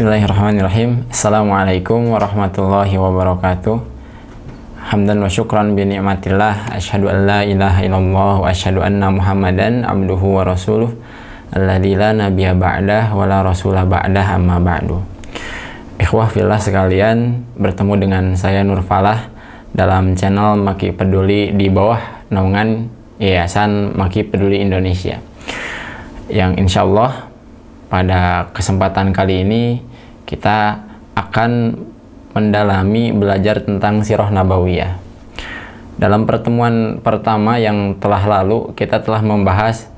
Bismillahirrahmanirrahim. Assalamualaikum warahmatullahi wabarakatuh. Hamdan wa syukran bi ni'matillah. Asyhadu an la ilaha illallah wa asyhadu anna Muhammadan abduhu wa rasuluh alladzi la nabiyya ba'dah wa la rasulah ba'dah, amma ba'du. Ikhwah fillah sekalian, bertemu dengan saya Nur Falah dalam channel Maki Peduli di bawah naungan Yayasan Maki Peduli Indonesia, yang insyaallah pada kesempatan kali ini kita akan mendalami belajar tentang Sirah Nabawiyah. Dalam pertemuan pertama yang telah lalu, kita telah membahas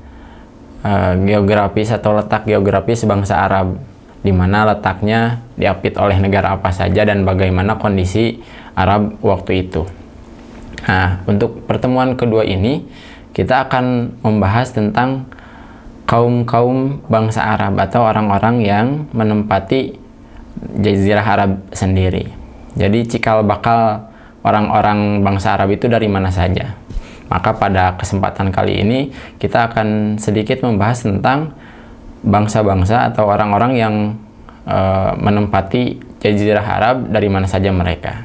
geografis atau letak geografis bangsa Arab, di mana letaknya diapit oleh negara apa saja dan bagaimana kondisi Arab waktu itu. Nah, untuk pertemuan kedua ini kita akan membahas tentang kaum-kaum bangsa Arab atau orang-orang yang menempati Jazirah Arab sendiri. Jadi cikal bakal orang-orang bangsa Arab itu dari mana saja. Maka pada kesempatan kali ini kita akan sedikit membahas tentang bangsa-bangsa atau orang-orang yang menempati Jazirah Arab, dari mana saja mereka.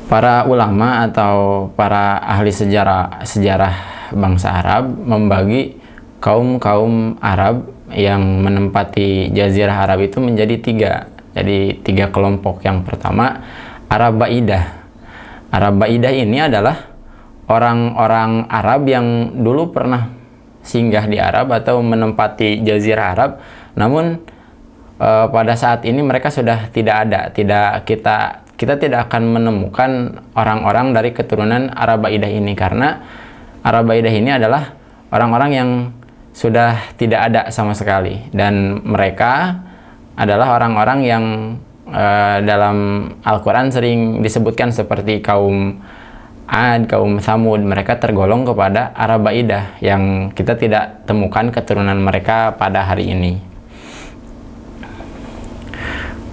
Para ulama atau para ahli sejarah bangsa Arab membagi kaum-kaum Arab yang menempati Jazirah Arab itu menjadi tiga kelompok. Yang pertama, Arab Ba'idah. Arab Ba'idah ini adalah orang-orang Arab yang dulu pernah singgah di Arab atau menempati Jazirah Arab, namun pada saat ini mereka sudah tidak ada. Kita tidak akan menemukan orang-orang dari keturunan Arab Ba'idah ini, karena Arab Ba'idah ini adalah orang-orang yang sudah tidak ada sama sekali, dan mereka adalah orang-orang yang dalam Al-Quran sering disebutkan seperti kaum Ad, kaum Thamud. Mereka tergolong kepada Arab Ba'idah yang kita tidak temukan keturunan mereka pada hari ini.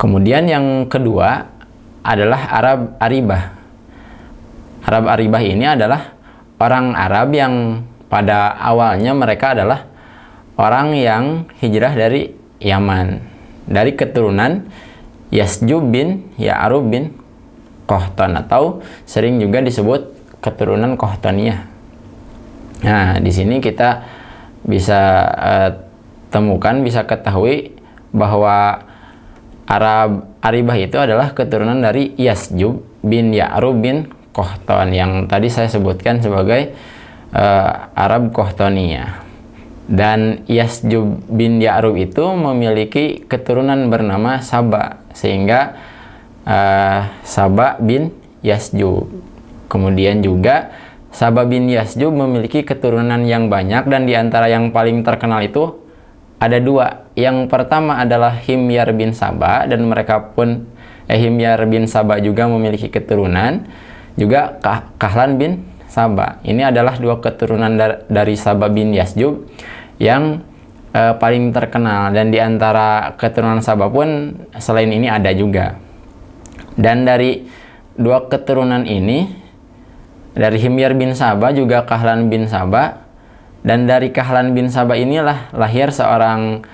Kemudian yang kedua adalah Arab Aribah. Arab Aribah ini adalah orang Arab yang pada awalnya mereka adalah orang yang hijrah dari Yaman, dari keturunan Yasjub bin Ya'rub bin Qahtan, atau sering juga disebut keturunan Qahtaniyah. Nah, di sini kita bisa bisa ketahui bahwa Arab Aribah itu adalah keturunan dari Yasjub bin Ya'rub bin Qahtan yang tadi saya sebutkan sebagai Arab Qahtaniyah. Dan Yasjub bin Ya'rub itu memiliki keturunan bernama Saba, sehingga Saba bin Yasjub. Kemudian juga Saba bin Yasjub memiliki keturunan yang banyak, dan di antara yang paling terkenal itu ada dua. Yang pertama adalah Himyar bin Saba, dan mereka pun Himyar bin Saba juga memiliki keturunan, juga Kahlan bin Saba. Ini adalah dua keturunan dari Saba bin Yasjub yang paling terkenal, dan di antara keturunan Saba pun selain ini ada juga. Dan dari dua keturunan ini, dari Himyar bin Saba juga Kahlan bin Saba, dan dari Kahlan bin Saba inilah lahir seorang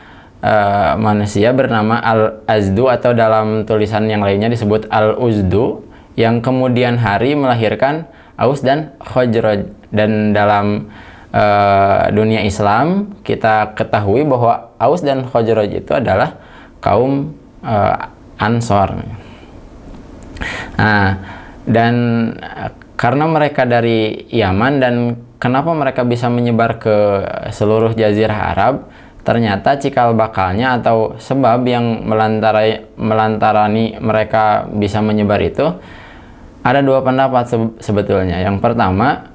manusia bernama Al-Azdu, atau dalam tulisan yang lainnya disebut Al-Uzdu, yang kemudian hari melahirkan Aus dan Khazraj. Dan dalam dunia Islam kita ketahui bahwa Aus dan Khazraj itu adalah kaum Ansor. Nah, dan karena mereka dari Yaman, dan kenapa mereka bisa menyebar ke seluruh Jazirah Arab, ternyata cikal bakalnya atau sebab yang melantarani mereka bisa menyebar itu ada dua pendapat sebetulnya. Yang pertama,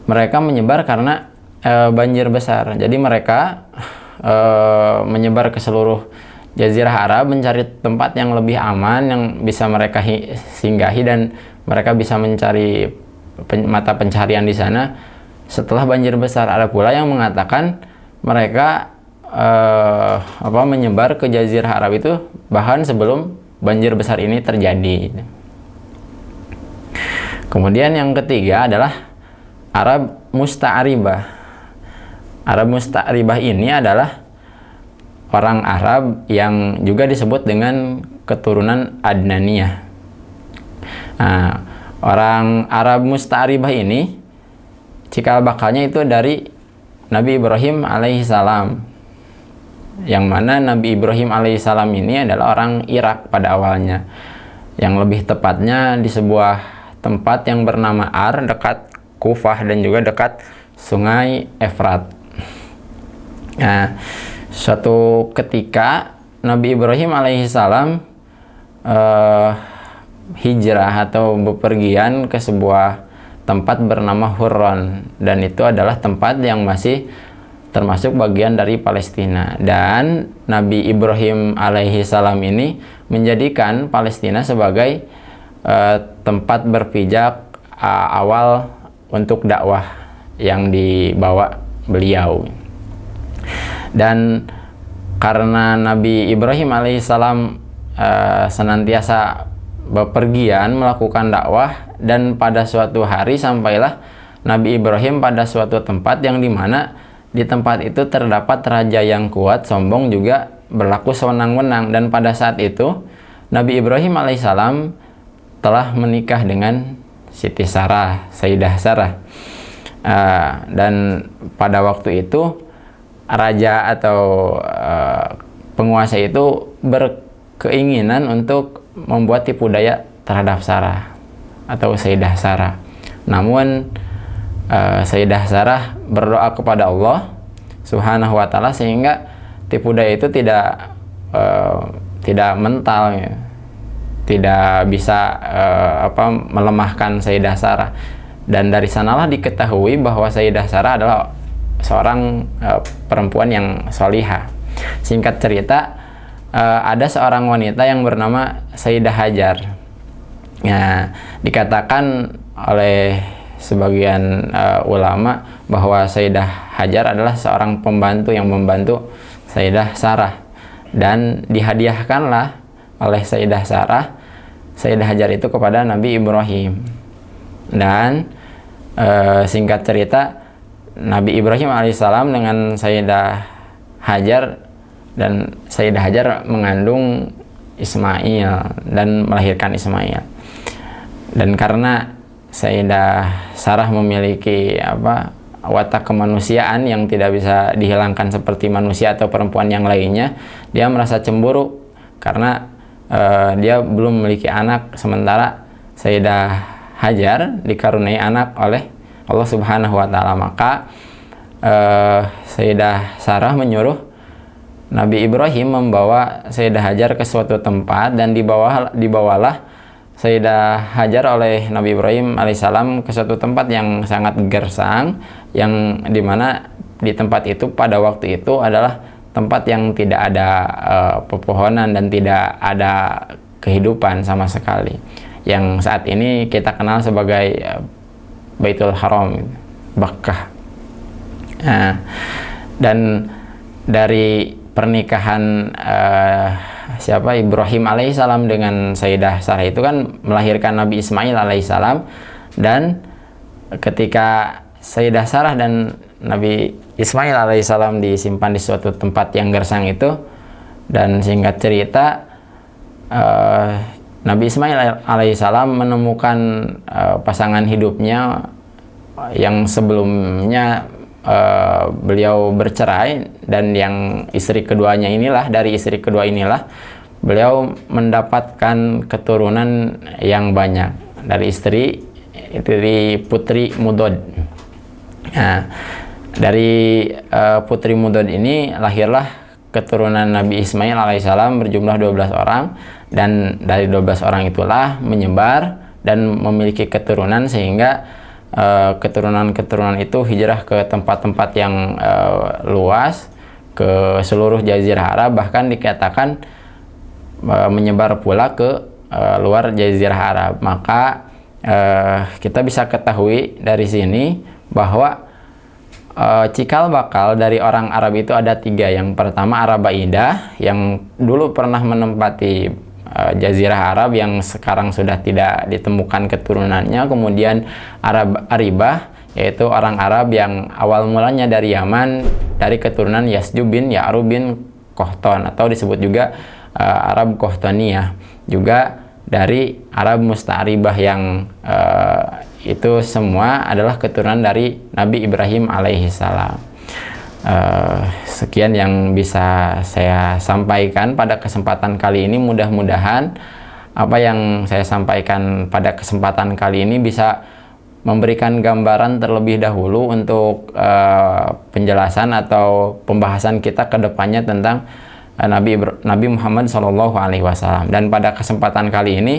mereka menyebar karena banjir besar. Jadi mereka menyebar ke seluruh Jazirah Arab mencari tempat yang lebih aman, yang bisa mereka singgahi, dan mereka bisa mencari mata pencaharian di sana setelah banjir besar. Ada pula yang mengatakan mereka menyebar ke Jazirah Arab itu bahkan sebelum banjir besar ini terjadi. Kemudian yang ketiga adalah Arab Musta'ribah. Arab Musta'ribah ini adalah orang Arab yang juga disebut dengan keturunan Adnaniyah. Nah, orang Arab Musta'ribah ini cikal bakalnya itu dari Nabi Ibrahim alaihissalam, yang mana Nabi Ibrahim alaihissalam ini adalah orang Irak pada awalnya, yang lebih tepatnya di sebuah tempat yang bernama Ar, dekat Kufah dan juga dekat Sungai Efrat. Nah, suatu ketika Nabi Ibrahim alaihissalam hijrah atau bepergian ke sebuah tempat bernama Hurron, dan itu adalah tempat yang masih termasuk bagian dari Palestina. Dan Nabi Ibrahim alaihissalam ini menjadikan Palestina sebagai tempat berpijak awal untuk dakwah yang dibawa beliau. Dan karena Nabi Ibrahim alaihissalam senantiasa bepergian melakukan dakwah, dan pada suatu hari sampailah Nabi Ibrahim pada suatu tempat yang dimana di tempat itu terdapat raja yang kuat, sombong, juga berlaku sewenang-wenang. Dan pada saat itu Nabi Ibrahim alaihissalam telah menikah dengan Siti Sarah, Sayyidah Sarah. Dan pada waktu itu raja atau penguasa itu berkeinginan untuk membuat tipu daya terhadap Sarah atau Sayyidah Sarah. Namun Sayyidah Sarah berdoa kepada Allah Subhanahu wa taala sehingga tipu daya itu tidak mental, ya. Tidak bisa melemahkan Sayyidah Sarah. Dan dari sanalah diketahui bahwa Sayyidah Sarah adalah seorang perempuan yang solihah. Singkat cerita, ada seorang wanita yang bernama Sayyidah Hajar. Ya, dikatakan oleh sebagian ulama bahwa Sayyidah Hajar adalah seorang pembantu yang membantu Sayyidah Sarah, dan dihadiahkanlah oleh Sayyidah Sarah Sayyidah Hajar itu kepada Nabi Ibrahim. Dan singkat cerita, Nabi Ibrahim alaihissalam dengan Sayyidah Hajar, dan Sayyidah Hajar mengandung Ismail dan melahirkan Ismail. Dan karena Sayyidah Sarah memiliki watak kemanusiaan yang tidak bisa dihilangkan seperti manusia atau perempuan yang lainnya, dia merasa cemburu karena dia belum memiliki anak, sementara Sayyidah Hajar dikaruniai anak oleh Allah Subhanahu wa taala. Maka Sayyidah Sarah menyuruh Nabi Ibrahim membawa Sayyidah Hajar ke suatu tempat, dan dibawalah Sayyidah Hajar oleh Nabi Ibrahim alaihissalam ke suatu tempat yang sangat gersang, yang dimana di tempat itu pada waktu itu adalah tempat yang tidak ada pepohonan dan tidak ada kehidupan sama sekali, yang saat ini kita kenal sebagai Baitul Haram, Bakkah. Nah, dan dari pernikahan Ibrahim alaihissalam dengan Sayyidah Sarah itu kan melahirkan Nabi Ismail alaihissalam. Dan ketika Sayyidah Sarah dan Nabi Ismail alaihissalam disimpan di suatu tempat yang gersang itu, dan singkat cerita Nabi Ismail alaihissalam menemukan pasangan hidupnya yang sebelumnya beliau bercerai, dan yang istri keduanya inilah, dari istri kedua inilah beliau mendapatkan keturunan yang banyak dari istri itu, di putri Mudod. Nah, dari putri Mudod ini lahirlah keturunan Nabi Ismail alaihissalam berjumlah 12 orang, dan dari 12 orang itulah menyebar dan memiliki keturunan, sehingga keturunan-keturunan itu hijrah ke tempat-tempat yang luas, ke seluruh Jazirah Arab, bahkan dikatakan menyebar pula ke luar Jazirah Arab. Maka kita bisa ketahui dari sini bahwa cikal bakal dari orang Arab itu ada 3. Yang pertama Arabaidah, yang dulu pernah menempati Jazirah Arab yang sekarang sudah tidak ditemukan keturunannya. Kemudian Arab Aribah, yaitu orang Arab yang awal mulanya dari Yaman, dari keturunan Yasjub bin Ya'rub bin Qahtan, atau disebut juga Arab Qahtaniyah, juga dari Arab Musta'ribah, yang itu semua adalah keturunan dari Nabi Ibrahim alaihissalam. Sekian yang bisa saya sampaikan pada kesempatan kali ini. Mudah-mudahan apa yang saya sampaikan pada kesempatan kali ini bisa memberikan gambaran terlebih dahulu untuk penjelasan atau pembahasan kita ke depannya tentang Nabi Muhammad SAW. Dan pada kesempatan kali ini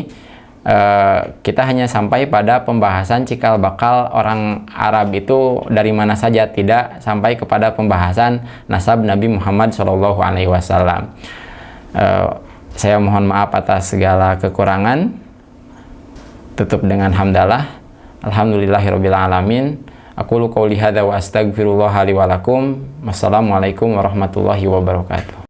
kita hanya sampai pada pembahasan cikal bakal orang Arab itu dari mana saja, tidak sampai kepada pembahasan nasab Nabi Muhammad SAW. Saya mohon maaf atas segala kekurangan. Tutup dengan hamdalah. Alhamdulillahirabbil alamin. Aqulu qouli hadza wa astaghfirullah li wa lakum. Wassalamualaikum warahmatullahi wabarakatuh.